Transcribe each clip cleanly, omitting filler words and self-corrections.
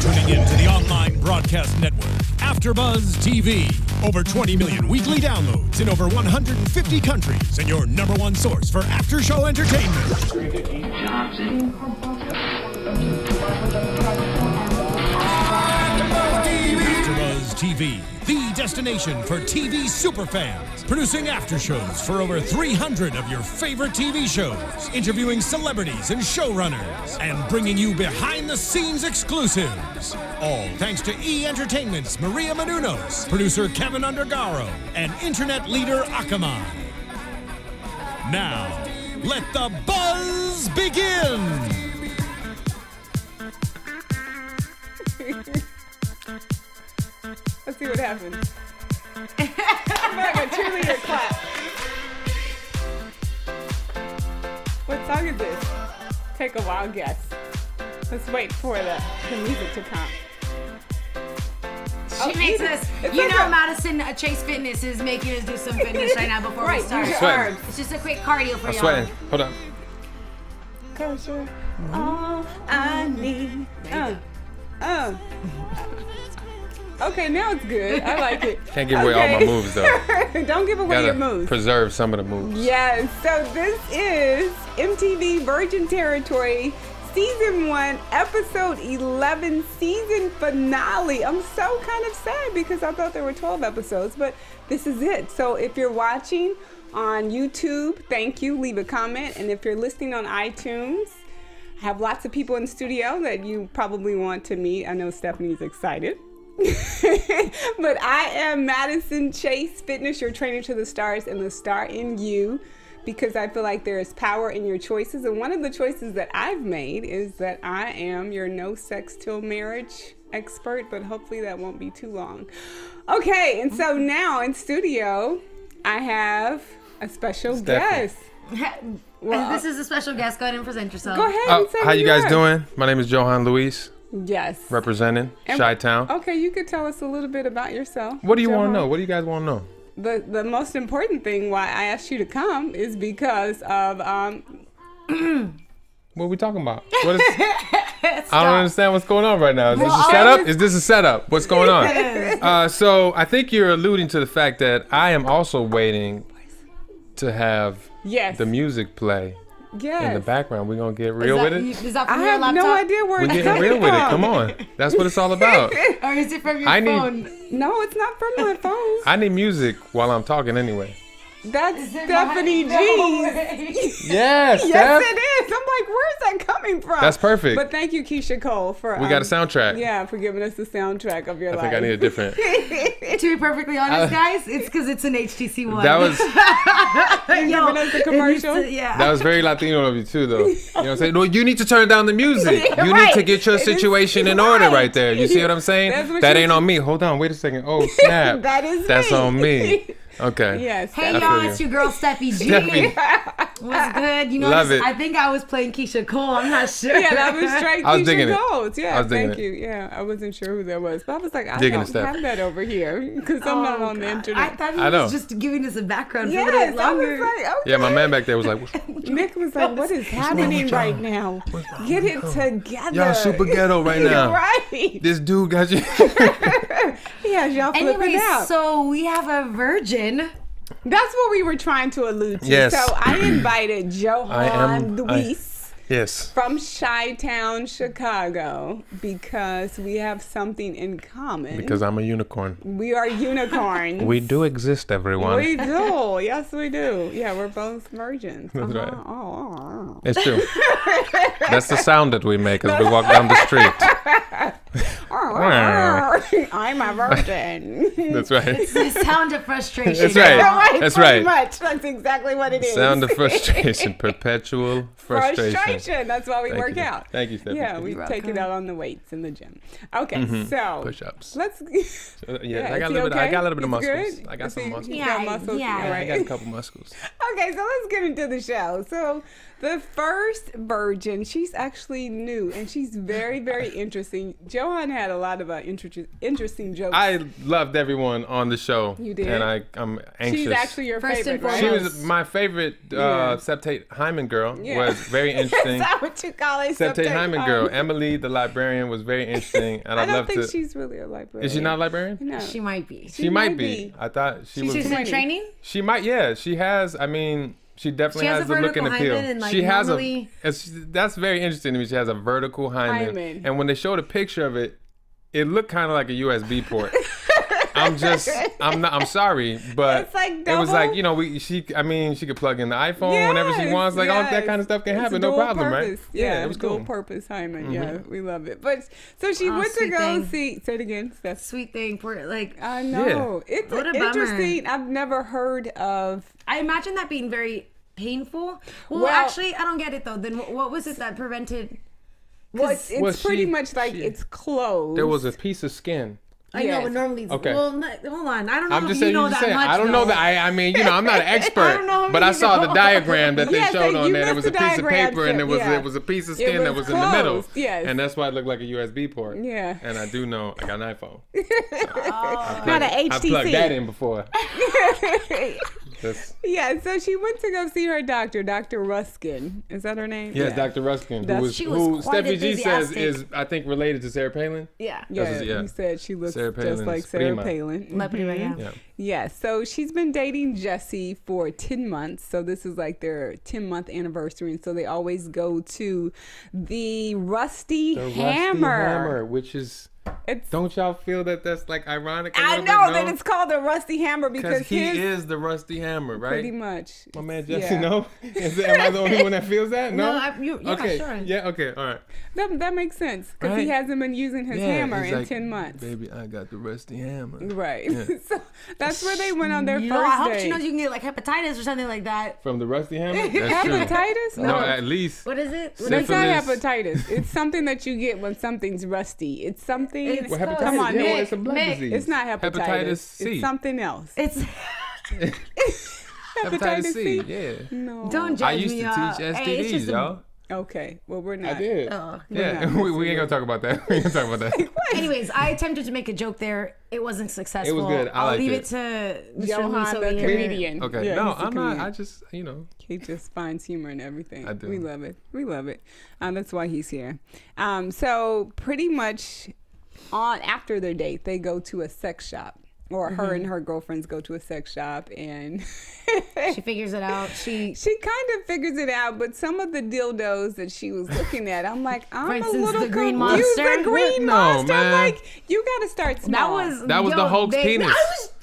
tuning in to the online broadcast network, AFTERBUZZ TV. Over 20 million weekly downloads in over 150 countries, and your #1 source for after-show entertainment. AFTERBUZZ TV, the destination for TV superfans, producing after-shows for over 300 of your favorite TV shows, interviewing celebrities and showrunners, and bringing you behind-the-scenes exclusives. All thanks to E! Entertainment's Maria Menounos, producer Kevin Undergaro, and internet leader Akamai. Now, let the buzz begin! Let's see what happens. I'm like a cheerleader clap. What song is this? Take a wild guess. Let's wait for the music to come. She makes us, you know, Madison Chase Fitness is making us do some fitness right now before we start. Sweating. It's just a quick cardio for y'all. Sweating. Hold on. Cause you're all I need. Okay, now it's good. I like it. Can't give away all my moves though. Don't give away your Gotta moves. preserve some of the moves. Yes, so this is MTV Virgin Territory Season 1, Episode 11, Season Finale. I'm so kind of sad because I thought there were 12 episodes, but this is it. So if you're watching on YouTube, thank you, leave a comment. And if you're listening on iTunes, I have lots of people in the studio that you probably want to meet. I know Stephanie's excited. But I am Madison Chase Fitness, your trainer to the stars and the star in you, because I feel like there is power in your choices. And one of the choices that I've made is that I am your no sex till marriage expert, but hopefully that won't be too long. Okay, and so now in studio, I have a special guest. Well, this is a special guest. Go ahead and present yourself. Go ahead and say How you guys are. doing? My name is Johan Luis, Yes. representing Chi-Town. Okay, you could tell us a little bit about yourself. What do you want Johan. to know? What do you guys want to know? The most important thing why I asked you to come is because of What are we talking about? What is, I don't understand what's going on right now. Is this a setup? Is this a setup? What's going on? So I think you're alluding to the fact that I am also waiting to have the music play in the background. We're going to get real with it? Is that from I your have laptop? no idea where We're it's getting coming real with it. from. Come on. That's what it's all about. Or is it from your phone? No, it's not from my phone. I need music while I'm talking anyway. That's Stephanie G. Yes, Yes, Steph. it is. I'm like, where's that coming from? That's perfect. But thank you, Keisha Cole, for We got a soundtrack. Yeah, for giving us the soundtrack of your life. I think I need a different. To be perfectly honest, guys, it's because it's an HTC One. That was Giving us the commercial. that was very Latino of you too, though. You know what I'm saying? No, you need to turn down the music. You need to get your situation in order right there. You see what I'm saying? That's what That you- ain't on me. Hold on, wait a second. Oh snap! That's me. on me. Okay. Yes. Hey I feel y'all, you. it's your girl Steffi G. Steffi. What's good? You know, Love it. I think I was playing Keisha Cole. I'm not sure. Yeah, that was straight I was digging Keisha it. Coles. Yeah, I was digging thank it. you. Yeah, I wasn't sure who that was, but I was like, I Digging it, don't Steph. have that over here because I'm not on the I internet. thought he I know. was just giving us a background for a Yes, little I bit was longer. like, okay. Yeah, my man back there was like, Nick was like, what is happening right now? Get it together. "Y'all super ghetto right now. Right. This dude got you." He has y'all flipping Anyways, out. so we have a virgin. That's what we were trying to allude to. Yes. So I invited Johan Luis Yes. from Chi-Town, Chicago, because we have something in common. Because I'm a unicorn. We are unicorns. We do exist, everyone. We do. Yes, we do. Yeah, we're both virgins. That's right. Oh. It's true. That's the sound that we make as we walk down the street. I'm a virgin. That's right. It's the sound of frustration. That's right. That's pretty right. much. That's exactly what it is. Sound of frustration. Perpetual frustration. That's why we Thank work you. out. Thank you, Stephanie. Yeah, we You're take it welcome. out on the weights in the gym. Okay, so Push-ups. let's. Yeah, I got a is he little bit. I okay? got a little bit of He's muscles. good? I got Is some he- muscles. you Yeah, got muscles? yeah. All I right. got a couple muscles. Okay, so let's get into the show. So the first virgin, she's actually new and she's very, very interesting. Johan had a lot of interesting jokes. I loved everyone on the show. You did? And I'm anxious. She's actually your favorite, right? She was my favorite Septate Hyman girl. Was very interesting. Is that what you call it? Septate Hyman girl. Emily, the librarian, was very interesting. And I don't think she's really a librarian. Is she not a librarian? No. She might be. She might be. I thought she was. She's in training? She might, yeah. She has, I mean, she definitely has the look and appeal. And like she has normally... that's very interesting to me. She has a vertical hymen. And when they showed a picture of it, it looked kind of like a USB port. I'm sorry, but it's like it was like, you know, she could plug in the iPhone whenever she wants. Like all that kind of stuff can happen, no problem, right? Yeah, it was cool. Dual purpose hymen. Yeah, we love it. But so she went to go see. Say it again, Steph. Sweet thing for like. I know it's interesting. I've never heard of. I imagine that being very painful. Well, actually, I don't get it though. Then what was it that prevented? Well, it's pretty much like it's closed. There was a piece of skin. I know, but normally, well, hold on. I don't know if you know that much. I don't know that. I mean, you know, I'm not an expert, but I saw the diagram that they showed on there. There was a piece of paper, and it was a piece of skin that was in the middle. Yes. And that's why it looked like a USB port. Yeah. And I do know I got an iPhone. Not an HTC. I plugged that in before. Yeah, so she went to go see her doctor, Dr. Ruskin. Is that her name? Yes, Dr. Ruskin, who Steffi G says is, I think, related to Sarah Palin. Yeah. You said she looks just like Sarah Palin. Yeah, so she's been dating Jesse for 10 months. So this is like their 10-month anniversary. And so they always go to the Rusty Hammer. Which is... Don't y'all feel that that's like ironic? I know that it's called the Rusty Hammer because he is the Rusty Hammer, right? Pretty much. My man Jesse, no? Am I the only one that feels that? No? Okay. Sure. Yeah, okay, all right. That makes sense because he hasn't been using his hammer in 10 months. Baby, I got the Rusty Hammer. Right. Yeah. So that's where they went on their first date. I hope she knows you can get like hepatitis or something like that. From the Rusty Hammer? That's hepatitis? No, at least. What is it? It's not hepatitis. It's something that you get when something's rusty. It's something. Come on, it's a blood disease. It's not hepatitis C. It's something else. It's hepatitis C. Yeah. No. Don't judge me. I used to teach STDs, y'all. Okay, well we're not. I did. We ain't gonna talk about that. We ain't gonna talk about that. Anyways, I attempted to make a joke there. It wasn't successful. It was good. I'll leave it to Johan, the comedian. Okay, yeah, no, I'm not. I just, you know. He just finds humor in everything. I do. We love it. We love it. That's why he's here. So pretty much after their date, they go to a sex shop. Or her and her girlfriends go to a sex shop and she figures it out. She kind of figures it out, but some of the dildos that she was looking at, I'm like, I'm For instance, a little the green confused. monster. The green monster. Man. I'm like, you got to start small. That was the Hulk's penis.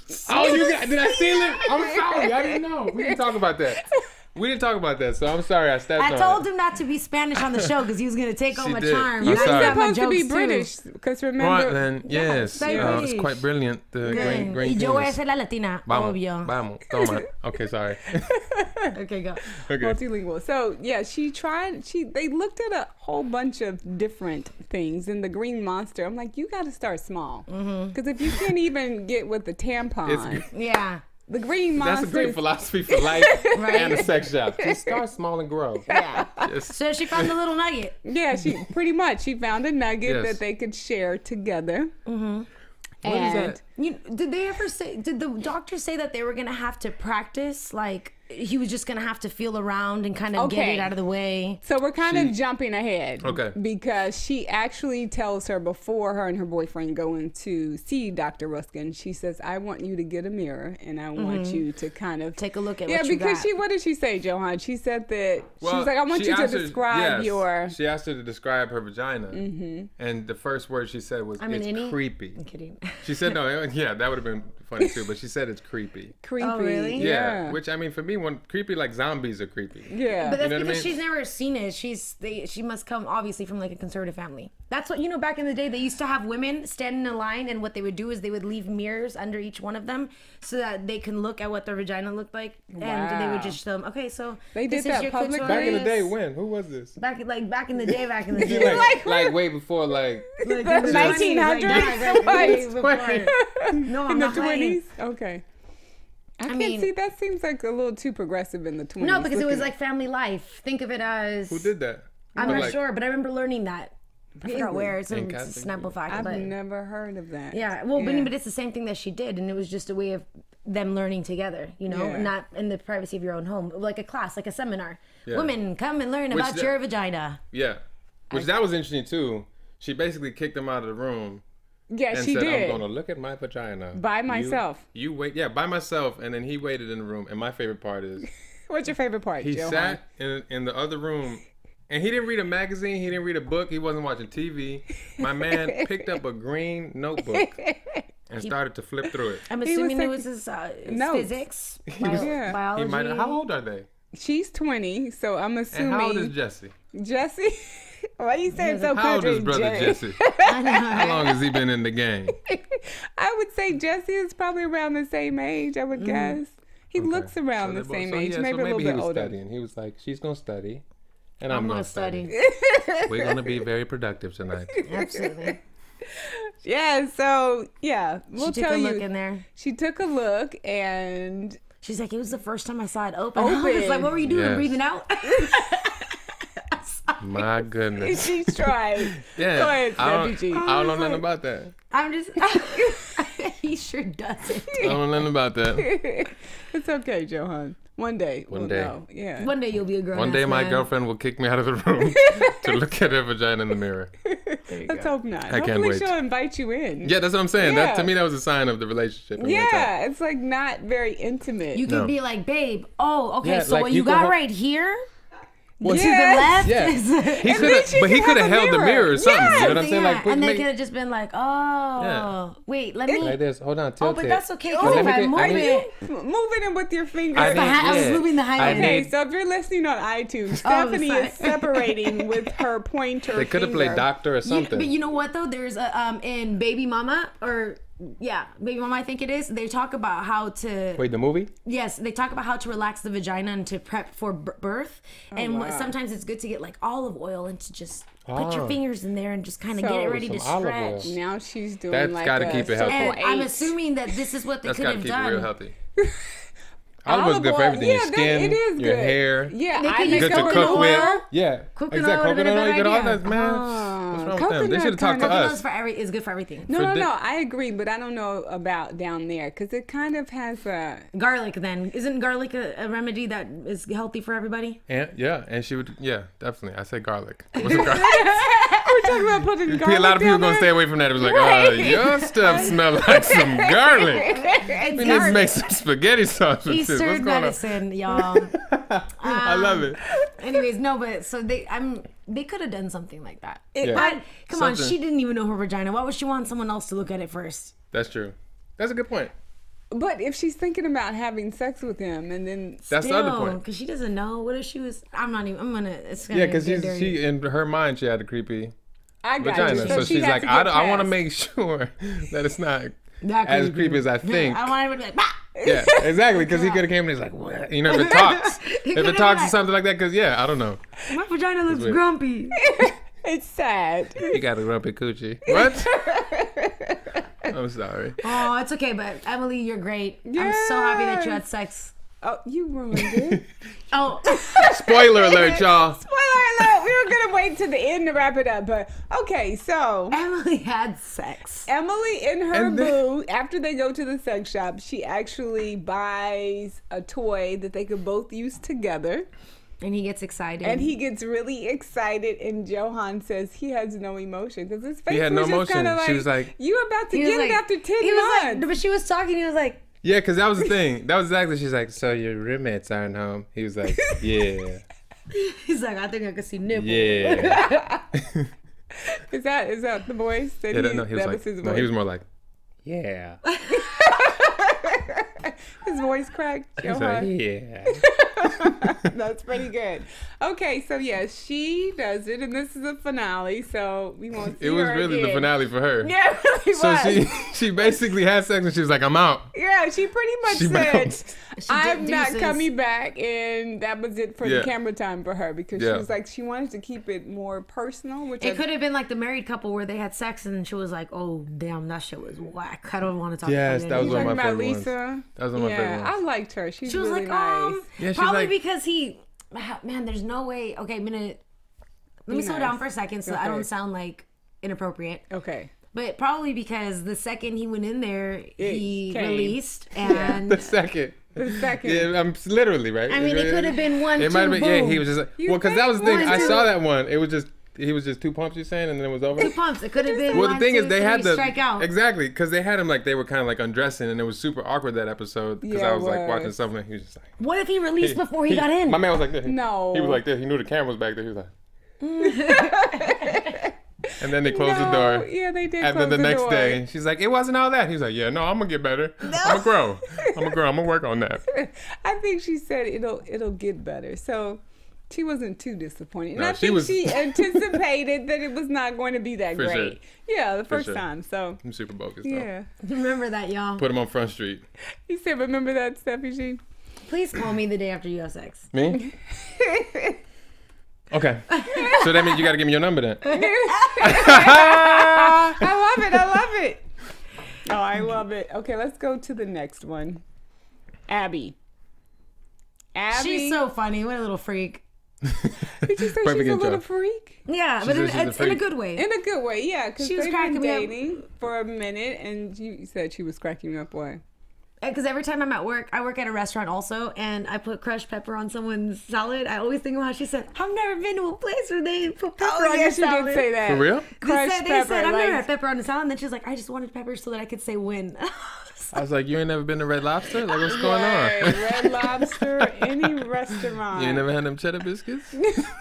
Did I steal it? I'm sorry. I didn't know. We didn't talk about that. We didn't talk about that, so I'm sorry I stepped on it. I told him not to be Spanish on the show because he was going to take all my charm. You're supposed to be British because remember... Right, then, yes. It's quite brilliant. The green penis. Yo voy a ser la latina, obvio. Vamos, toma. Okay, sorry. Okay, go. Okay. Multilingual. So, yeah, they looked at a whole bunch of different things. And the green monster, I'm like, you got to start small. Because if you can't even get with the tampon... Yeah. The green monster. That's a great philosophy for life and a sex shop. Just start small and grow. Yeah. So she found a little nugget. Yeah, she found a nugget that they could share together. What is that? Did the doctor say that they were gonna have to practice? Like he was just gonna have to feel around and kind of get it out of the way. So we're kind of jumping ahead. Okay. Because she actually tells her before her and her boyfriend go in to see Dr. Ruskin, she says, I want you to get a mirror and I want you to kind of take a look at what you got. Yeah, because what did she say, Johan? She said that she was like, I want you to describe your... She asked her to describe her vagina. And the first word she said was, it's creepy. I'm kidding. She said, no, yeah, that would have been funny too, but she said it's creepy. Creepy. Oh, really? Yeah. Which, I mean, for me, creepy, like zombies are creepy. Yeah. But that's because she's never seen it. She must come obviously from like a conservative family. That's what, back in the day, they used to have women stand in a line, and what they would do is they would leave mirrors under each one of them so that they can look at what their vagina looked like. And they would just show them, okay, so they did that publicly. Back in the day, when? Who was this? Back in the day. like way before, like the 1900s? No, I'm in the not 20s? Okay. I mean, see, that seems like a little too progressive in the 20s. No, because it was like family life. Think of it as... Who did that? I'm not sure, but I remember learning that. I forgot where. It's a In Catholic. Snapple fact. I've but never heard of that. yeah, well, but it's the same thing that she did, and it was just a way of them learning together, you know, Yeah. not in the privacy of your own home, like a class, like a seminar. Yeah. Women, come and learn about your vagina. Yeah. Which that was interesting too. She basically kicked him out of the room Yeah, and she said, did. I'm going to look at my vagina. By myself. You wait. Yeah, by myself. And then he waited in the room. And my favorite part is What's your favorite part, he Johan? sat in the other room and he didn't read a magazine. He didn't read a book. He wasn't watching TV. My man picked up a green notebook and started to flip through it. I'm assuming it like- was his Notes. physics, Yeah. biology. He might. How old are they? She's 20, so I'm And assuming. how old is Jesse? Jesse? Why you saying so How old country, is brother Jay? Jesse? How long has he been in the game? I would say Jesse is probably around the same age, I would guess. He looks around the same age, maybe a little he bit was older. studying. He was like, she's gonna study, and I'm I'm gonna gonna study. We're gonna be very productive tonight. Absolutely. Yeah, so yeah, we'll She took tell a you. look in there. She took a look and She's like, it was the first time I saw it open. It's like, what were you doing? Yes. Breathing out? My goodness. she tried. Yeah. Go ahead, I don't Steffi G. know nothing about that. I'm just. He sure doesn't. I don't know nothing about that. It's okay, Johan. One day. One we'll day. know. Yeah. One day you'll be a grown. One day my girlfriend will kick me out of the room to look at her vagina in the mirror. Let's hope not. I can't Hopefully wait. she'll invite you in. Yeah, that's what I'm saying. Yeah. That to me, that was a sign of the relationship. Yeah, it's like not very intimate. You could No. be like, babe. Oh, okay. Yeah, so like what you you could got hold- right here Well, to the left. Yeah. is- He could have, she but he could could have have a held the mirror. mirror or something. You know what I'm saying? Yeah, Like, and they make- could have just been like, oh, Yeah. wait, let me. like this. Hold on, Oh, tilt but it. that's okay. Let Because me if I get- move I it, Moving it with your fingers. I I was yeah. moving the I highlight. Okay, need- so if you're listening on iTunes, Oh, Stephanie sorry. is separating with her pointer. They could have played doctor or You- something. but you know what though? There's a in Baby Mama Baby Mama, I think it is. They talk about how to. Wait, the movie? Yes, they talk about how to relax the vagina and to prep for birth. And wow. sometimes it's good to get like olive oil and to just put your Ah. fingers in there and just kind of So- get it ready to Some olive oil. stretch. Now she's doing That's like gotta keep it healthy. And Circle I'm Eight. assuming that this is what they That's could got to have keep it real done. healthy. Olive oil's good for oil, everything. yeah, Your skin, it is your good. hair. Yeah, They I could make use Good to coconut cook with. oil. Yeah. Coconut exactly. oil would've been a Coconut oil, you better get all idea. that, man. What's wrong with them? They coconut should have talked to kinda- Coconut us. is good for everything. No, For no, di- no. I agree, but I don't know about down there because it kind of has a. Garlic then. Isn't garlic a remedy that is healthy for everybody? And she would, yeah, definitely. I said garlic. It wasn't garlic. We're talking about putting garlic. A lot of people down gonna there? stay away from that. It was like, your stuff smells like some garlic. We need to make some spaghetti sauce with this. What's Eastern going on? medicine, y'all. I love it. Anyways, no, but so they could have done something like that. Yeah. But come on, Something. she didn't even know her vagina. Why would she want someone else to look at it first? That's true. That's a good point. But if she's thinking about having sex with him and then. That's the other point. Because she doesn't know. What if she was? I'm gonna. It's gonna. Yeah, because get dirty. she in her mind she had a creepy I got vagina, you. so she she's has like, to I get want to past. make sure that it's not That as creepy. creepy as I think. I don't want everybody to be like, bah! Yeah, exactly. Because he could have came and he's like, what? You know, if it talks, if could've it talks or been something like that. Because I don't know. My vagina looks weird. grumpy. It's sad. You got a grumpy coochie. What? I'm sorry. Oh, it's okay, but Emily, you're great. I'm so happy that you had sex. Oh, you ruined it. Oh, Spoiler alert, y'all. Spoiler alert. We were going to wait to the end to wrap it up. But okay, so Emily had sex. Emily and her And then- boo, after they go to the sex shop, she actually buys a toy that they could both use together. And he gets excited. And he gets really excited, and Johan says he has no emotion because his face He had was no just kind of emotion. like, She was like- "You about to He was get it like- after 10 he was months." like, but she was talking. He was like, Yeah, because that was the thing. That was exactly. She's like, so your roommates aren't home. He was like, yeah, he's like, I think I could see nipple. yeah. Is that the voice? That Yeah, he, no, he was that like, was his voice. no, he was more like, yeah. His voice cracked. He's Johan. like, yeah. That's pretty good. Okay, so yes, she does it, and this is a finale, so we won't see It was her really the again. finale for her. Yeah, it really So was. she basically had sex and she was like, I'm out. Yeah, she pretty much She said, bounced. I'm not deuces. coming back, and that was it for the Yeah. camera time for her because she Yeah. was like, she wanted to keep it more personal, which It could have been like the married couple where they had sex and she was like, "Oh damn, that shit was whack. I don't want to talk Yes, about it." that was anymore." one of talking my about favorite ones. Lisa. That was one of my favorite I ones. liked her. She's She was really like, nice. Yeah, she's probably like- because he, man, there's no way. Okay, I'm gonna. Let me slow down for a second so I don't sound like inappropriate. Okay. But probably because the second he went in there, he released, and The second. Yeah, I'm literally right. I mean, it could have been one. It might have been. Yeah, he was just like, well, because that was the thing. I saw that one. It was just. He was just 2 pumps, you saying, and then it was over? 2 pumps. It could have been. Well, the thing is, they had the strike out. Exactly, because they had him like they were kind of like undressing, and it was super awkward that episode. Because I was like watching something, and he was just like, "What if he released before he got in?" My man was like this. No. He was like this. He knew the camera was back there. He was like. And then they closed the door. Yeah, they did. And then the next day, she's like, "It wasn't all that." He's like, "Yeah, no, I'm gonna get better. I'm gonna grow. I'm gonna work on that." I think she said it'll get better. So she wasn't too disappointed. No, and I think she anticipated that it was not going to be that great. Sure. Yeah, the first time. So I'm super bogus. Yeah. Remember that, y'all. Put him on Front Street. He said, "Remember that, Steffi G?" Please call me the day after you have sex. Me? Okay. So that means you got to give me your number then. I love it. Oh, I love it. Okay, let's go to the next one. Abby. She's so funny. What a little freak. Did you say she's a little freak? Yeah, but it's in a good way. In a good way, yeah. Because she was they've cracking been me dating for a minute, and you said she was cracking you up. Why? Because every time I'm at work, I work at a restaurant also, and I put crushed pepper on someone's salad. I always think of how she said, "I've never been to a place where they put pepper on your salad." She did say that. For real? Crushed They said, "I've never had pepper on the salad," and then she's like, "I just wanted pepper so that I could say when." I was like, "You ain't never been to Red Lobster? Like, what's going on?" Red Lobster, any restaurant. You ain't never had them cheddar biscuits?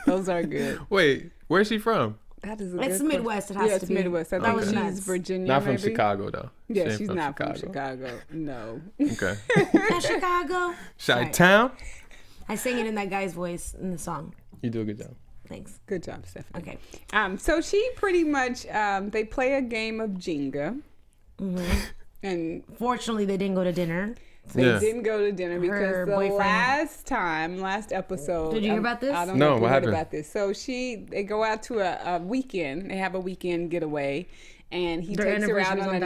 Those are good. Wait, where's she from? That is a it's good Midwest. It has yeah, to it's be. Midwest. I That think was she's Virginia. Not from maybe? Chicago though. Yeah, She ain't she's not from Chicago. No. Okay. Chicago. Chi-town? I sang it in that guy's voice in the song. You do a good job. Thanks. Good job, Stephanie. Okay. So she pretty much they play a game of Jenga. And fortunately, they didn't go to dinner. They didn't go to dinner because last episode. Did you hear about this? I don't know if you what heard happened? about this. So they go out to a weekend. They have a weekend getaway, and he takes her out on a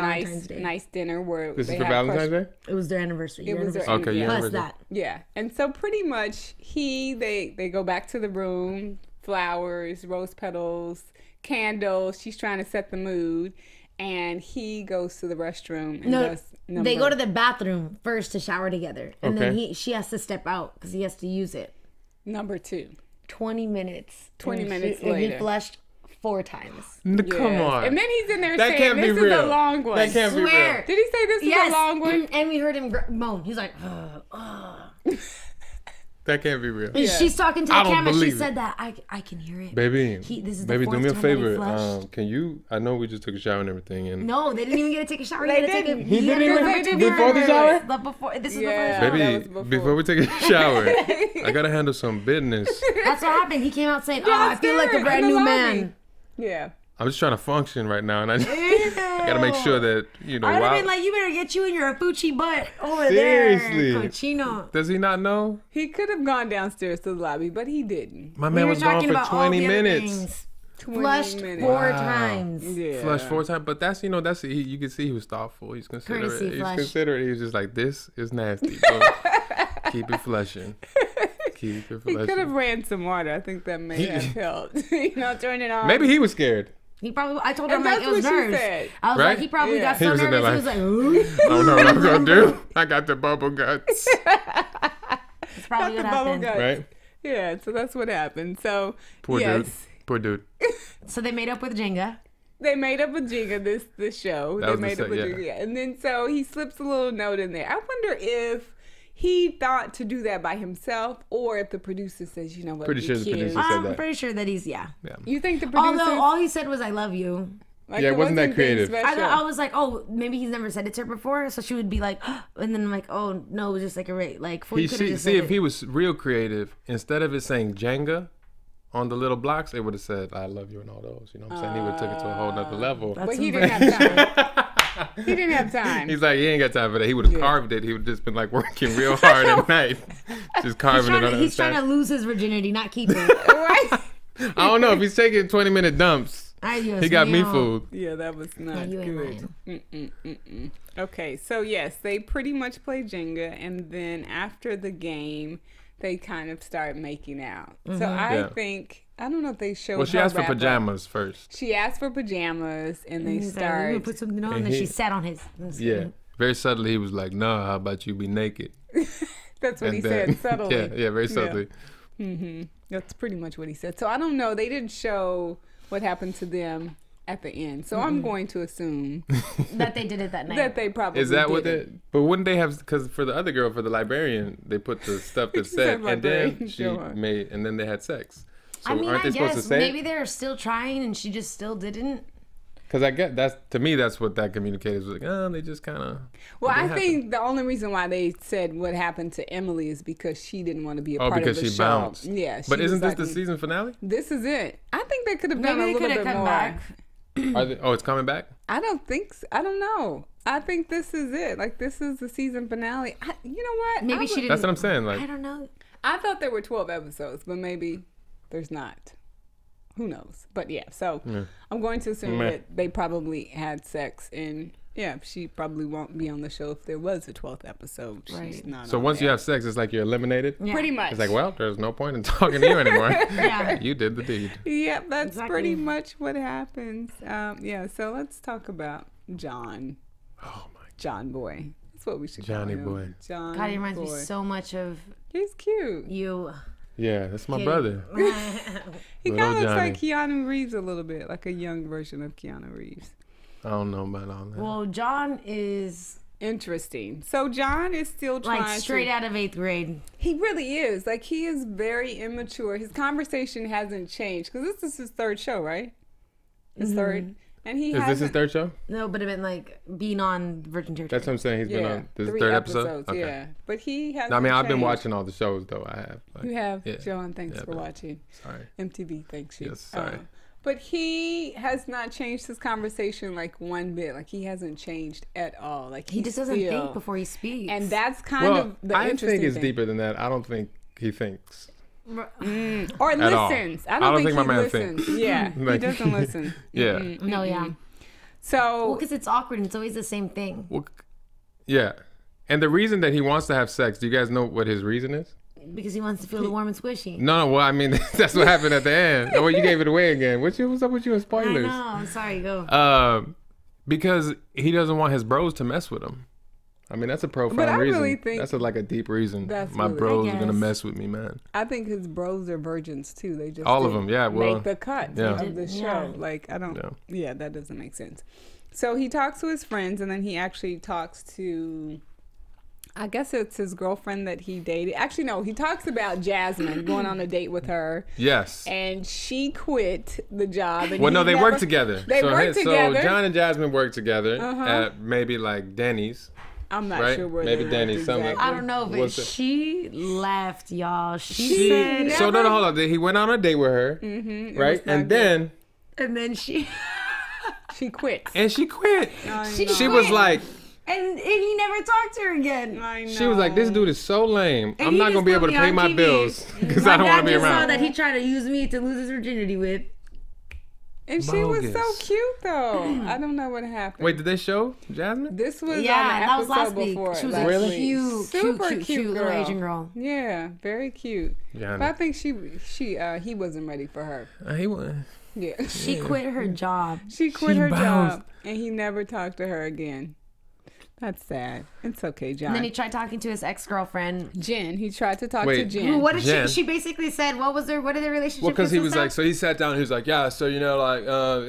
nice dinner where This they is for have Valentine's Day? It was their anniversary. It was their Okay, your Plus anniversary. that. Yeah, and so pretty much they go back to the room, flowers, rose petals, candles. She's trying to set the mood, and he goes to the restroom and does they go to the bathroom first to shower together, and then she has to step out because he has to use it. Number 2. 20 minutes. 20 minutes and later. he flushed 4 times. Come on. And then he's in there That saying, can't be "This is real. a long one." That can't be real. Swear. Did he say this is a long one? And we heard him moan. He's like, That can't be real. She's talking to the I don't camera. She believe it. said that. I can hear it. Baby, This is baby, the do me a fourth time that he favor. flushed. Can you? I know we just took a shower and everything, and No, they didn't even get to take a shower. They They had to didn't. take a, He didn't had to even- go They to didn't before the even- shower? But before this is Yeah. before the shower. baby, that was before we take a shower, I gotta handle some business. That's what happened. He came out saying, "Oh, I feel like a Downstairs, brand in the new lobby. man." Yeah. I'm just trying to function right now, and I gotta make sure that I would have while- been like, "You better get you and your Afuchi butt over Seriously. there, cochino." Does he not know? He could have gone downstairs to the lobby, but he didn't. My We man were was gone talking for about 20 all the other minutes. things. 20 Flushed minutes. 4 times. Yeah. Flushed 4 times, but that's you can see he was thoughtful. He's considerate. Courtesy He's flush. considerate. He was just like, this is nasty. But keep it flushing. Keep it He could have flushing. ran some water. I think that may have helped. Turn it on. Maybe he was scared. He probably. I told her, And I'm like, that's it was what she nerves. said. I was Right? like, he probably got He so was in there nervous. He was like- like, "Ooh." I don't know what I'm gonna do. I got the bubble guts. That's probably what the bubble happened. guts. Right? Yeah, so that's what happened. So, Poor yes, dude. Poor dude. So they made up with Jenga. they made up with Jenga this show. That They was the made up with set, Jenga. And then so he slips a little note in there. I wonder if he thought to do that by himself or if the producer says, you know what, Pretty we sure the can't. producer said I'm that. pretty sure that he's You think the producer? Although all he said was "I love you." like, Yeah, it wasn't that being creative. I special. was like, oh, maybe he's never said it to her before, so she would be like, and then I'm like, oh no, it was just like a rate. Like, He could have just see said if it. he was real creative, instead of it saying Jenga on the little blocks, it would have said I love you and all those. You know what I'm saying? He would have took it to a whole nother level. But he didn't have time. He didn't have time. He's like, he ain't got time for that. He would have carved it. He would have just been like working real hard at night. Just carving it on the He's trying to side. lose his virginity, not keep it. Right? I don't know if he's taking 20-minute dumps. Ay, Dios He got me mío. fooled. Yeah, that was not you ain't good. Okay, so yes, they pretty much play Jenga, and then after the game, they kind of start making out. So I Yeah. think I don't know if they showed. Well, she her asked for wrap up. pajamas first. She asked for pajamas, and they He's like, "We're started. gonna put something on, and then she sat on his. Yeah. Very subtly, he was like, "No, how about you be naked?" That's what And he then- said subtly. Yeah, very subtly. That's pretty much what he said. So I don't know. They didn't show what happened to them at the end. So I'm going to assume That they did it that night. that they probably Is that did what it. it? But wouldn't they have? Because for the other girl, for the librarian, they put the stuff that said, and librarian, then she sure. made, and then they had sex. So I mean, aren't I they supposed to guess say maybe it? they're still trying, and she just still didn't. Because I get that's to me that's what that communicators was like. Oh, they just kind of. Well, I think the only reason why they said what happened to Emily is because she didn't want to be a part of the because she show. bounced. Yeah. But she isn't was this the like, season finale? This is it. I think they could have done Maybe a they little could bit have come more. back. Are they, oh, it's coming back. I don't think so. I don't know. I think this is it. Like, this is the season finale. You know what? Maybe she didn't. That's what I'm saying. Like, I don't know. I thought there were 12 episodes, but maybe there's not. Who knows? But yeah, so I'm going to assume Meh. that they probably had sex, and yeah, she probably won't be on the show if there was a 12th episode. She's Right. not so on once you there. have sex, it's like you're eliminated. Yeah. Pretty much. It's like, well, there's no point in talking to you anymore. Yeah. You did the deed. Yep, that's Exactly. pretty much what happens. Yeah, so let's talk about John. Oh my. John Boy. That's what we should Johnny call him. Boy. John God, he reminds me Boy. so much of He's cute. you. Yeah, that's my Kid. brother. He Little kind of looks Johnny. like Keanu Reeves a little bit, like a young version of Keanu Reeves. I don't know about all that. Well, John is Interesting. So John is still trying like straight to... out of 8th grade. He really is. Like, he is very immature. His conversation hasn't changed. Because this is his third show, right? His third. And he Is this his hasn't... third show? No, but it been like being on Virgin Territory. That's what I'm saying. He's been Yeah, on. This is 3 third episode. episodes, Okay. yeah. But he hasn't No, I mean, I've been changed. watching all the shows though. I have. Like, You have, yeah. Johan. Thanks Yeah, for but- watching. Sorry. MTV, thanks you. Yes, sorry. But he has not changed his conversation like one bit. Like, he hasn't changed at all. Like, He just doesn't think before he speaks. And that's kind Well, of the I interesting think it's thing. deeper than that. I don't think he thinks. Or At all. listens. I don't think my he man listens. thinks. Yeah, he Like- doesn't listen. Yeah. no, yeah. So Well, because it's awkward and it's always the same thing. Well, yeah. And the reason that he wants to have sex, do you guys know what his reason is? Because he wants to feel the warm and squishy. No, well, I mean, that's what happened at the end. Oh, well, you gave it away again. What's up with you and I spoilers? know. I'm sorry. Go. Because he doesn't want his bros to mess with him. I mean, that's a profound But I reason. really think that's like a deep reason. that's My really- bros I are gonna guess. mess with me, man. I think his bros are virgins too. They just All of didn't them, yeah, well, make the cut yeah. of the show. Yeah. Like, I don't. Yeah. Yeah, that doesn't make sense. So he talks to his friends, and then he actually talks to. I guess it's his girlfriend that he dated. Actually, no, he talks about Jasmine going on a date with her, Yes. and she quit the job. And Well, he no, they never- work together. They work together. So John and Jasmine work together Uh-huh. at maybe like Denny's. I'm not right? sure where Maybe they Danny, worked something. exactly. I don't know, but What's it? she left, y'all. She said, So no, hold on. He went on a date with her, right? was not And then and then she She quit. and she quit. She She was quit. like, and he never talked to her again. I know. she was like, this dude is so lame. And I'm he not just gonna be put able to me pay on my TV. bills because My I don't want to dad be just saw around. that he tried to use me to lose his virginity with. And she was so Bogus. cute, though. I don't know what happened. Wait, did they show Jasmine? This was Yeah, on the that was episode last week. before. She was last a week. cute, Super cute little girl. Asian girl. Yeah, very cute. Yeah, But I think he wasn't ready for her. he was. Yeah. She quit her job. She quit She her bounced. job, and he never talked to her again. That's sad. It's okay, John. And then he tried talking to his ex-girlfriend. Jen. He tried to talk to Wait. Jen. What did Jen. she basically said? What did their relationship Well, because he was consist like, of? so he sat down and he was like, yeah, so, you know, like,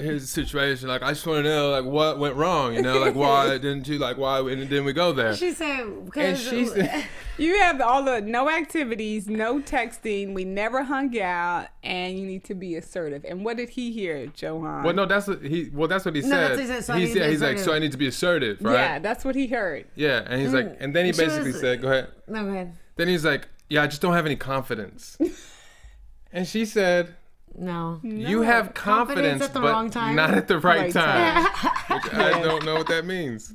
here's the situation. Like, I just want to know, like, what went wrong? You know, like, why didn't you, like, why didn't we go there? She said, And because she said, You have all the no activities, no texting. We never hung out, and you need to be assertive. And what did he hear, Johan? well, no, that's what he said. that's what he said, so I need to be he's like, assertive. so I need to be assertive, right? Yeah, that's what he heard. Yeah, and he's like, and then he She basically was- said, go ahead. no, go ahead. Then he's like, yeah, I just don't have any confidence. And she said, No. you have confidence, at the but wrong time. not at the right Right time. Which I don't know what that means.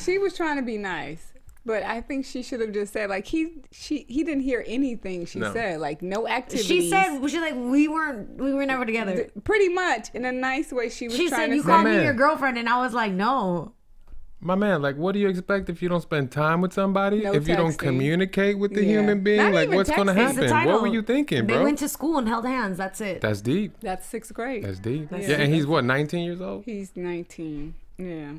She was trying to be nice, but I think she should have just said like he didn't hear anything she No. said, like no activities. She said, she's like, we were never together. Pretty much in a nice way. She was She trying said, to you say, called me man. your girlfriend, and I was like, no. my man, like, what do you expect if you don't spend time with somebody? No if you don't texting. communicate with the Yeah. human being, Not like, even what's going to texting. It's the happen? What were title. you thinking, bro? They went to school and held hands. That's it. That's deep. That's 6th grade. That's deep. That's Yeah, deep. and he's what, 19 years old? He's 19. Yeah.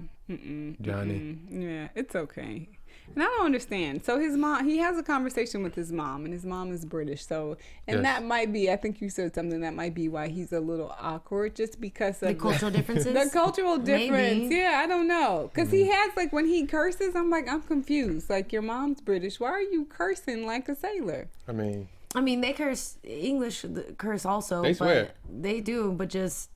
Johnny. Yeah, it's okay. And I don't understand. So his mom, he has a conversation with his mom, and his mom is British. So, and Yes. that might be, I think you said something, that might be why he's a little awkward, just because of The cultural differences. The cultural difference. Maybe. Yeah, I don't know. Because he has, like, when he curses, I'm like, I'm confused. Like, your mom's British. Why are you cursing like a sailor? I mean, they curse English curse also. They swear. But they do, but just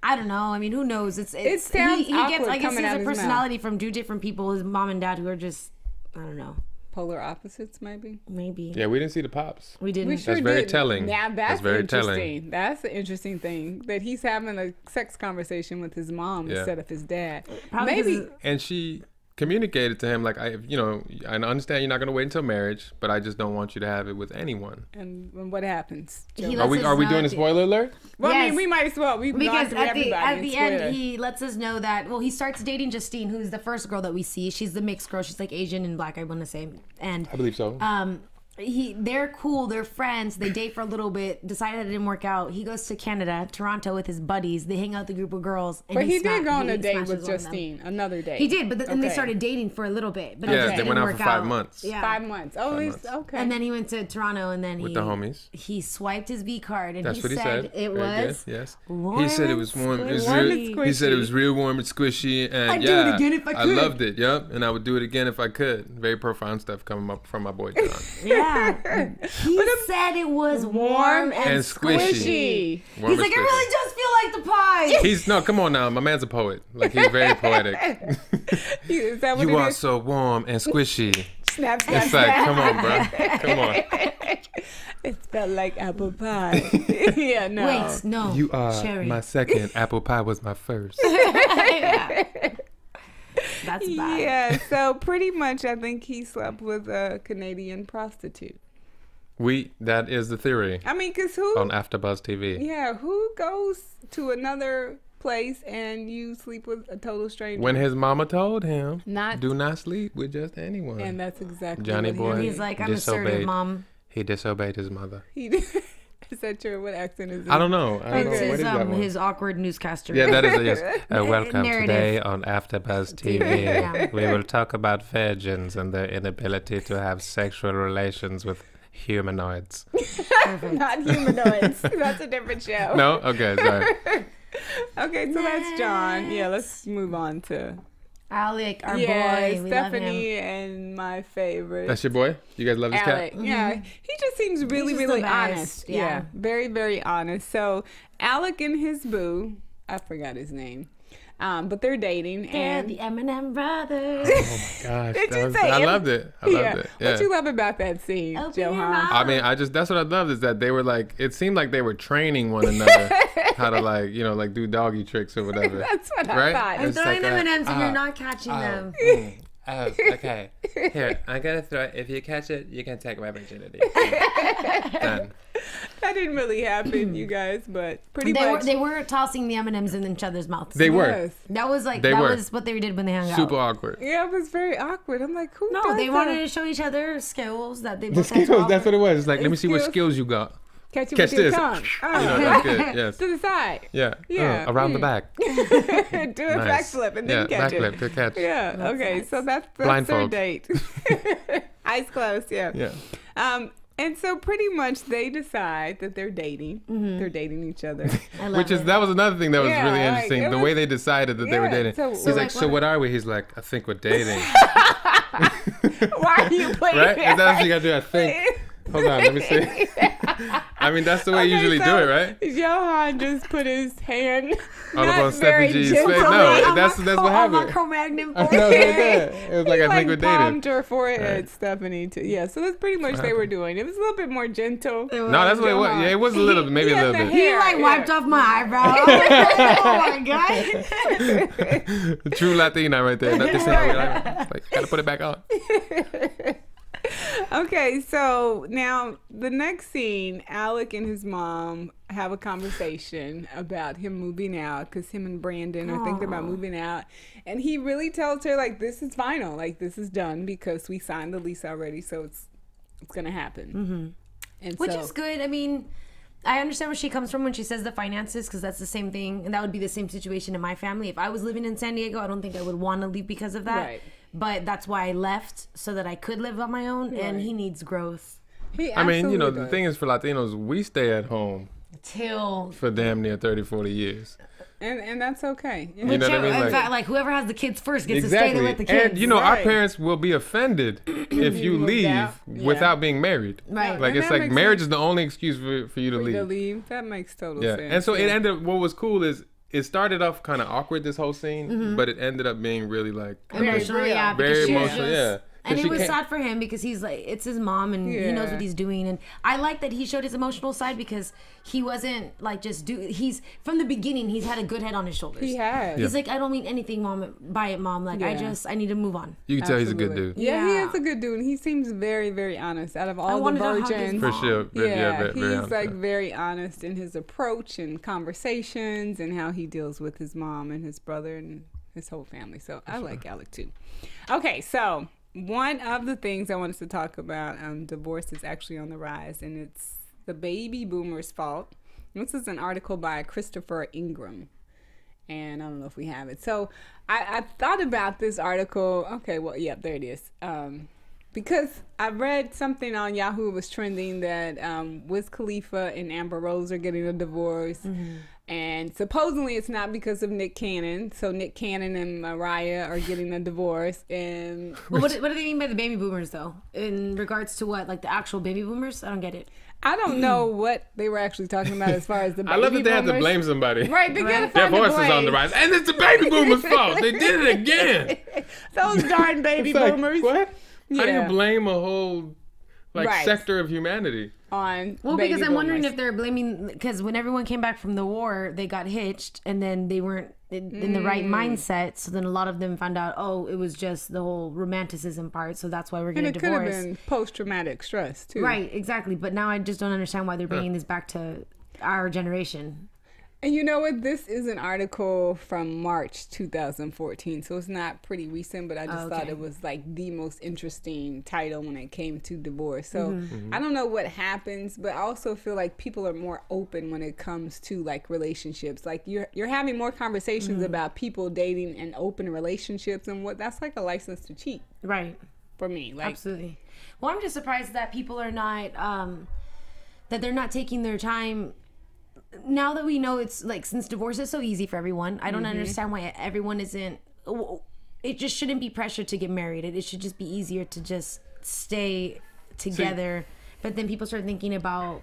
I don't know. I mean, who knows? It sounds he gets. awkward I guess coming he out has a his mouth. personality from 2 different people. His mom and dad, who are just I don't know. Polar opposites, maybe? Maybe. yeah, we didn't see the pops. We didn't. We sure That's very did. telling. Now That's very interesting. telling. That's an interesting thing, that he's having a sex conversation with his mom Yeah. instead of his dad. Probably Maybe 'cause And she communicated to him, like, I understand you're not going to wait until marriage, but I just don't want you to have it with anyone. and what happens? He Joe? Are lets we us doing know a spoiler alert? Well, I Yes. mean, we might as well. We've Because gone at through the everybody. end, he lets us know that he starts dating Justine, who's the first girl that we see. She's the mixed girl. She's like Asian and black, I want to say. And I believe so. they're cool. They're friends. They date for a little bit. Decided it didn't work out. He goes to Canada, Toronto, with his buddies. They hang out with a group of girls. And But he did go on he a date smashes with one of them. Justine, another date. He did, but then they Okay. started dating for a little bit. But Yeah, it just they didn't went out for work 5 months. Yeah. 5 months. Oh, 5 he's months. okay. And then he went to Toronto, and then With the homies. He swiped his V card, and That's he what he said. it Very was good. Yes. warm He said it and was warm. It was Warm real, and he said it squishy. was real warm and squishy, and I'd do it again if I I could. loved it. Yep, and I would do it again if I could. Very profound stuff coming up from my boy John. Yeah. He said it was warm and And squishy. Warm He's and like, I squishy. really just feel like the pie. He's no, come on now. My man's a poet. Like, he's very poetic. Is that what You it are is? so warm and squishy. Snap, snap, It's like, snap. come on, bro. Come on. It felt like apple pie. Yeah, no. Wait, no. You are Cherry. my second. Apple pie was my first. That's bad. Yeah, so pretty much I think he slept with a Canadian prostitute. That is the theory I mean, because who? on AfterBuzz TV. Yeah, who goes to another place and you sleep with a total stranger? When his mama told him, Not- do not sleep with just anyone. And that's exactly Johnny what boy. And he's like, I'm assertive, disobeyed. Mom. He disobeyed his mother. He did. Is that true? What accent is it? I don't know. I don't know. It's What his, is that one? his awkward newscaster. Yeah, that is a yes. Welcome Narrative. today on AfterBuzz TV. Yeah. We will talk about virgins and their inability to have sexual relations with humanoids. Not humanoids. That's a different show. No? Okay, sorry. Okay, so that's John. Yeah, let's move on to Alec, our yeah, boy. We love him. Stephanie and my favorite. That's your boy? You guys love this Alec. cat? Yeah, he just seems really, just the really best, honest. yeah. Very, very honest. So Alec and his boo, I forgot his name, but they're dating. They're And the Eminem brothers. Oh my gosh. Did that you was- say I it? loved it. I loved it. Yeah. What you love about that scene, Open your Johan? mouth. I mean, that's what I loved is that they were like, it seemed like they were training one another how to like do doggy tricks or whatever. That's what Right? I thought. I'm It's throwing like, M&Ms and you're not catching them. Okay. Here, I'm gonna throw it. If you catch it, you can take my virginity. Done. That didn't really happen, you guys, but pretty much. They were tossing the M&Ms in each other's mouths. They were. Yes. That was like They that were. was what they did when they hung Super out. awkward. Yeah, it was very awkward. I'm like, who No, does they that? wanted to show each other skills that they The both had to skills, that's offer. what it was. It's like, let me see what Skills. skills you got. Catch you Catch with your this. tongue. You know, that's good. Yes. To the side. Yeah. Yeah. Around the back. Do a Nice. backflip and then Yeah, catch it. backflip to catch. Yeah. That's Okay. nice. So that's their Blindfold. date. Eyes closed. Yeah. Yeah. And so pretty much they decide that they're dating. They're dating each other. I love Which is it. that was another thing that was Yeah, really like, interesting. it The was- way they decided that they were Yeah, dating. so- He's so, like, like, so what are we? He's like, I think we're dating. Why are you playing Right? that? Is that what you gotta do? I think. Hold on, let me see. I mean, that's the way you Okay, usually do so it, right? Johan just put his hand All up not on very Steffi G's face. gently. No, that's what On my happened. Cro-Magnon I boy. know, right there. It was like, He I think we're palmed dating. her forehead, Right. Stephanie. Yeah, so that's pretty much they were doing. It was a little bit more gentle. No, that's what it was. Johan. Yeah, it was a little bit, maybe a He had little the bit. He like Yeah. wiped off my eyebrow. Oh my god. True Latina right there. Not the same. Like, gotta put it back on. Okay, so now the next scene, Alec and his mom have a conversation about him moving out, because him and Brandon are thinking about moving out, and he really tells her like, this is final, like this is done because we signed the lease already, so it's gonna happen. And which is good. I mean, I understand where she comes from when she says the finances, because that's the same thing, and that would be the same situation in my family. If I was living in San Diego, I don't think I would want to leave because of that. Right. But that's why I left, so that I could live on my own. Right. And he needs growth. I mean, you know, the thing is, for Latinos, we stay at home for damn near 30, 40 years. And that's okay. You know what I mean? In fact, like whoever has the kids first gets to stay there with the kids. And you know, our parents will be offended if you leave without being married. Right. Like, it's like marriage is the only excuse for you to leave. That makes total sense. And so it ended up, what was cool is, it started off kind of awkward, this whole scene, but it ended up being really like emotional, very emotional, And it was sad for him because he's like, it's his mom and he knows what he's doing. And I like that he showed his emotional side, because he wasn't like he's from the beginning, he's had a good head on his shoulders. He has. He's like, I don't mean anything, mom, by it, mom. Like, I need to move on. You can tell he's a good dude. Yeah, he is a good dude. And he seems very, very honest. Out of all the virgins. For sure. Yeah, very he's honest, like very honest in his approach and conversations and how he deals with his mom and his brother and his whole family. So I like Alec too. Okay, so one of the things I wanted to talk about, divorce is actually on the rise, and it's the baby boomers' fault. This is an article by Christopher Ingram, and I don't know if we have it. So I thought about this article. Okay, well, yeah, there it is. Because I read something on Yahoo, was trending that Wiz Khalifa and Amber Rose are getting a divorce. And supposedly it's not because of Nick Cannon. So Nick Cannon and Mariah are getting a divorce. And well, what do they mean by the baby boomers, though? In regards to what? Like the actual baby boomers? I don't get it. I don't know what they were actually talking about as far as the baby I love that they boomers. have to blame somebody. Right, they gotta Their find the voice is blame. on the rise. And it's the baby boomers' fault. They did it again. Those darn baby It's like, boomers. what? How do Yeah. you blame a whole sector of humanity? Well, because I'm wondering if they're blaming, because when everyone came back from the war, they got hitched and then they weren't in the right mindset. So then a lot of them found out, oh, it was just the whole romanticism part. So that's why we're getting a divorce. And it could have been post-traumatic stress too. Right, exactly. But now I just don't understand why they're bringing this back to our generation. And you know what? This is an article from March 2014, so it's not pretty recent, but I just thought it was like the most interesting title when it came to divorce. So I don't know what happens, but I also feel like people are more open when it comes to like relationships. Like you're having more conversations about people dating and open relationships, and what that's like a license to cheat. Right. For me. Like, absolutely. Well, I'm just surprised that people are not, that they're not taking their time. Now that we know it's like, since divorce is so easy for everyone, I don't understand why everyone isn't, it just shouldn't be pressure to get married. It should just be easier to just stay together. But then people start thinking about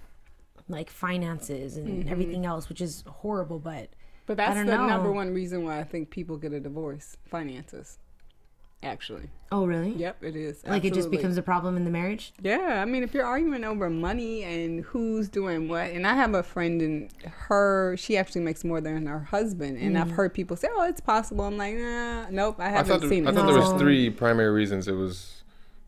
like finances and everything else, which is horrible. But that's the number one reason why I think people get a divorce: finances. Actually. Oh, really? Yep, it is. Like it just becomes a problem in the marriage? Yeah, I mean, if you're arguing over money and who's doing what, and I have a friend and she actually makes more than her husband, and I've heard people say, oh, it's possible. I'm like, nah, nope, I haven't seen it. I thought there was 3 primary reasons. It was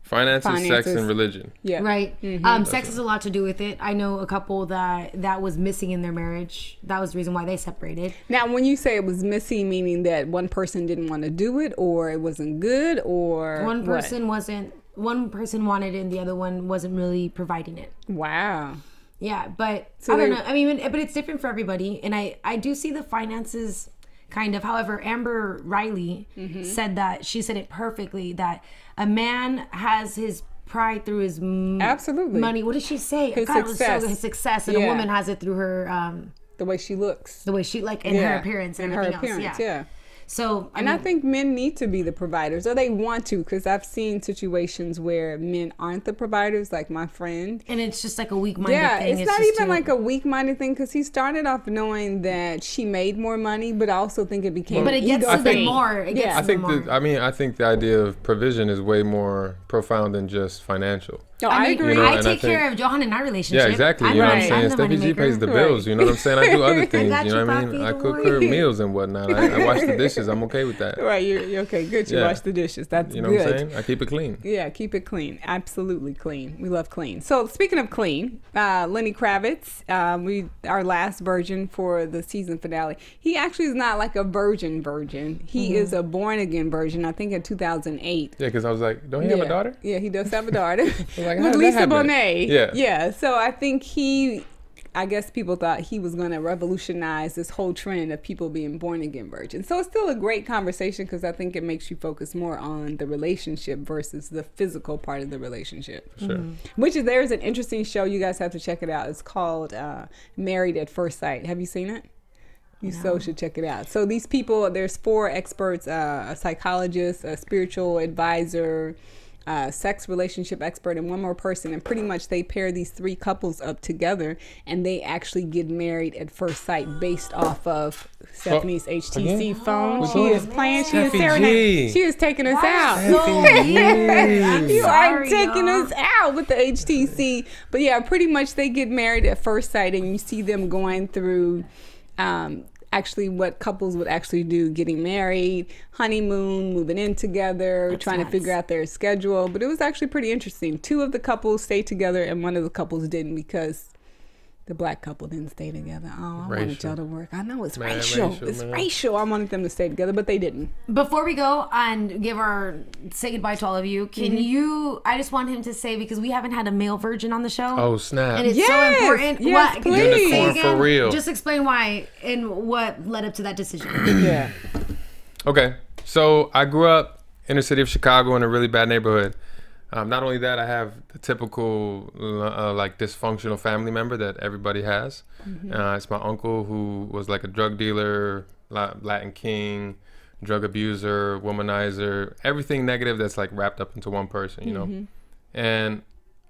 finances, sex, and religion. Yeah. Right. Sex has a lot to do with it. I know a couple that was missing in their marriage. That was the reason why they separated. Now, when you say it was missing, meaning that one person didn't want to do it, or it wasn't good, or one person wanted it and the other one wasn't really providing it. Wow. Yeah, but so I don't know. I mean, but it's different for everybody. And I do see the finances kind of. However, Amber Riley said that, she said it perfectly, that a man has his pride through his money. What did she say? His success. His success, and a woman has it through her the way she looks, the way she her appearance, and her everything appearance. else. Yeah. So, I think men need to be the providers, or they want to, because I've seen situations where men aren't the providers, like my friend. And it's just like a weak-minded thing. It's not even like a weak-minded thing, because he started off knowing that she made more money, but I also think it became But it gets to them more. I think the idea of provision is way more profound than just financial. I agree. You know, I take care of Johan in our relationship. Yeah, exactly. You know what I'm saying? Steffi G pays the bills. You know what I'm saying? I do other things. You know what I mean? I cook her meals and whatnot. I wash the dishes. I'm okay with that. Right. You're okay. Good. You wash the dishes. That's good. You know what I'm saying? I keep it clean. Yeah, keep it clean. Absolutely clean. We love clean. So speaking of clean, Lenny Kravitz, our last virgin for the season finale. He actually is not like a virgin. He is a born again virgin. I think in 2008. Yeah, because I was like, don't he have a daughter? Yeah, he does have a daughter. Like, with Lisa Bonet. Yeah. So I think I guess people thought he was going to revolutionize this whole trend of people being born again virgins. So it's still a great conversation because I think it makes you focus more on the relationship versus the physical part of the relationship. Sure. There's an interesting show. You guys have to check it out. It's called Married at First Sight. Have you seen it? You so should check it out. So these people, there's 4 experts, a psychologist, a spiritual advisor, sex relationship expert, and one more person, and pretty much they pair these 3 couples up together and they actually get married at first sight based off of Stephanie's HTC phone. She is playing. She is serenading. She is taking us out. You are taking us out with the HTC. But yeah, pretty much they get married at first sight, and you see them going through actually what couples would actually do, getting married, honeymoon, moving in together, trying to figure out their schedule. But it was actually pretty interesting. 2 of the couples stayed together and one of the couples didn't because the black couple didn't stay together. Oh, I wanted y'all to work. I know it's racial. It's racial. I wanted them to stay together, but they didn't. Before we go and say goodbye to all of you, can you, I just want him to say, because we haven't had a male virgin on the show. Oh, snap. And it's so important. Yes, what, please. Say for real. Just explain why and what led up to that decision. Yeah. Okay. So I grew up in the city of Chicago in a really bad neighborhood. Not only that, I have the typical like dysfunctional family member that everybody has. It's my uncle who was like a drug dealer, Latin king, drug abuser, womanizer, everything negative that's like wrapped up into one person, you know? And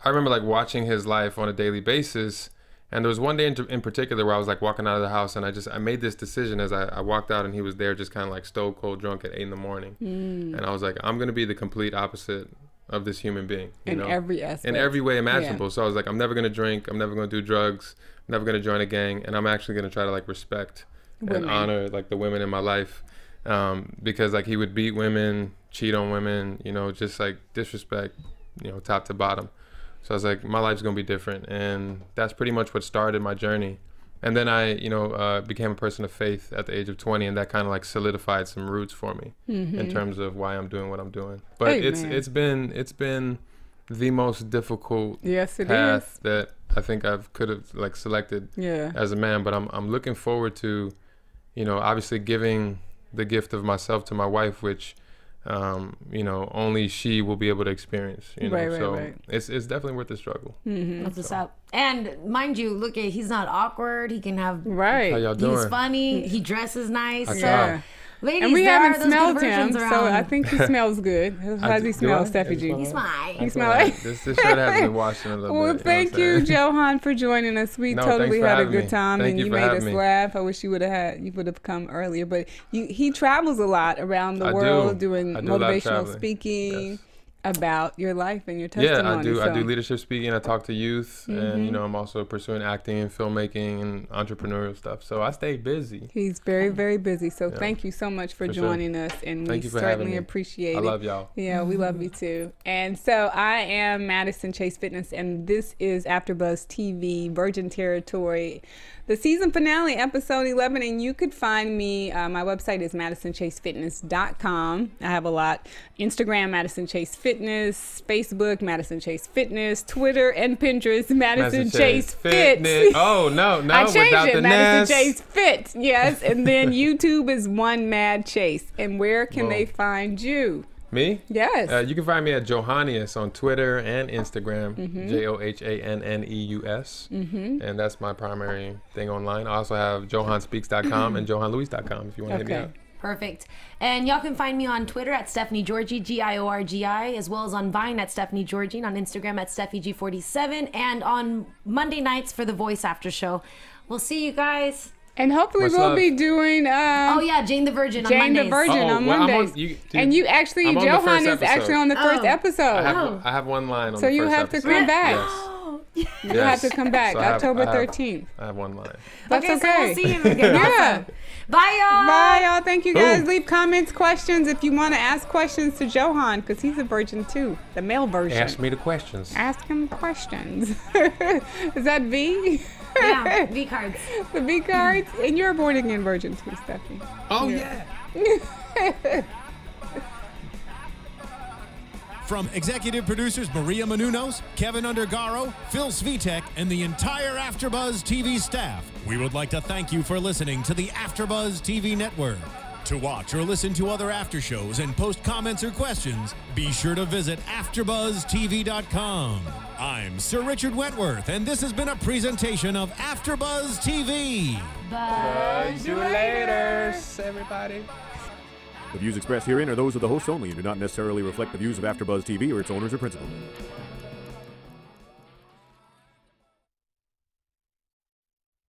I remember like watching his life on a daily basis. And there was one day in particular where I was like walking out of the house and I made this decision as I walked out and he was there just kind of like stone cold drunk at 8 in the morning. And I was like, I'm going to be the complete opposite of this human being, you know? Every aspect. In every way imaginable. So I was like, I'm never going to drink. I'm never going to do drugs. I'm never going to join a gang. And I'm actually going to try to like respect and honor like the women in my life. Because like he would beat women, cheat on women, you know, just like disrespect, you know, top to bottom. So I was like, my life's going to be different. And that's pretty much what started my journey. And then I, you know, became a person of faith at the age of 20, and that kind of like solidified some roots for me in terms of why I'm doing what I'm doing. But it's been the most difficult path that I think I could have like selected as a man. But I'm looking forward to, you know, obviously giving the gift of myself to my wife, which you know, only she will be able to experience, you know, it's definitely worth the struggle. That's what's up. And mind you, look at, he's not awkward. He can have, how y'all doing? He's funny. He dresses nice. Ladies, and we haven't smelled him, so I think he smells good. How does he smell, Steffi G? He smells. He smells. This shirt hasn't been washed in a little bit. Well, thank you, Johan, for joining us. We totally had a good time, and you made us laugh. I wish you would have come earlier, but he travels a lot around the world doing motivational speaking. About your life and your testimony. Yeah, I do. I do leadership speaking. I talk to youth, and you know, I'm also pursuing acting and filmmaking and entrepreneurial stuff. So I stay busy. He's very, very busy. So thank you so much for joining us, and we certainly appreciate it. I love y'all. Yeah, we love you too. And so I am Madison Chase Fitness, and this is AFTERBUZZ TV Virgin Territory, the season finale, episode 11. And you could find me, my website is MadisonChaseFitness.com. I have a lot. Instagram, Madison Chase Fitness. Facebook, Madison Chase Fitness. Twitter and Pinterest, Madison Chase Fit. Oh, no, I changed without it, the Madison Chase Fit. Yes, and then YouTube is One Mad Chase. And where can they find you? Me? Yes. You can find me at Johannius on Twitter and Instagram, JOHANNEUS. And that's my primary thing online. I also have johanspeaks.com and johanluis.com if you want to hit me up. Perfect. And y'all can find me on Twitter at Stephanie Giorgi, Giorgi, as well as on Vine at Stephanie Giorgi, and on Instagram at SteffiG47, and on Monday nights for The Voice After Show. We'll see you guys And hopefully Much we'll love. be doing Oh yeah, Jane the Virgin on Jane Mondays. the Virgin on well, I'm Mondays. dude, and you actually, I'm on the Johan first is episode. actually on the first episode. I have one line on So the you first have to episode. come back. Yes. You have to come back So I have- October I have- 13th. I have one line. That's okay. So we'll see him again. Yeah. Awesome. Bye, y'all. Bye, y'all. Thank you, guys. Ooh. Leave comments, questions if you want to ask questions to Johan, because he's a virgin too, the male version. Ask me the questions. Ask him questions. Is that V? Yeah, V cards. The V cards? And you're a born again virgin too, Stephanie. Oh yeah. From executive producers Maria Menounos, Kevin Undergaro, Phil Svitek, and the entire AfterBuzz TV staff, we would like to thank you for listening to the AfterBuzz TV network. To watch or listen to other after shows and post comments or questions, be sure to visit AfterBuzzTV.com. I'm Sir Richard Wentworth, and this has been a presentation of AfterBuzz TV. Buzz See you later, everybody. The views expressed herein are those of the hosts only and do not necessarily reflect the views of AfterBuzz TV or its owners or principals.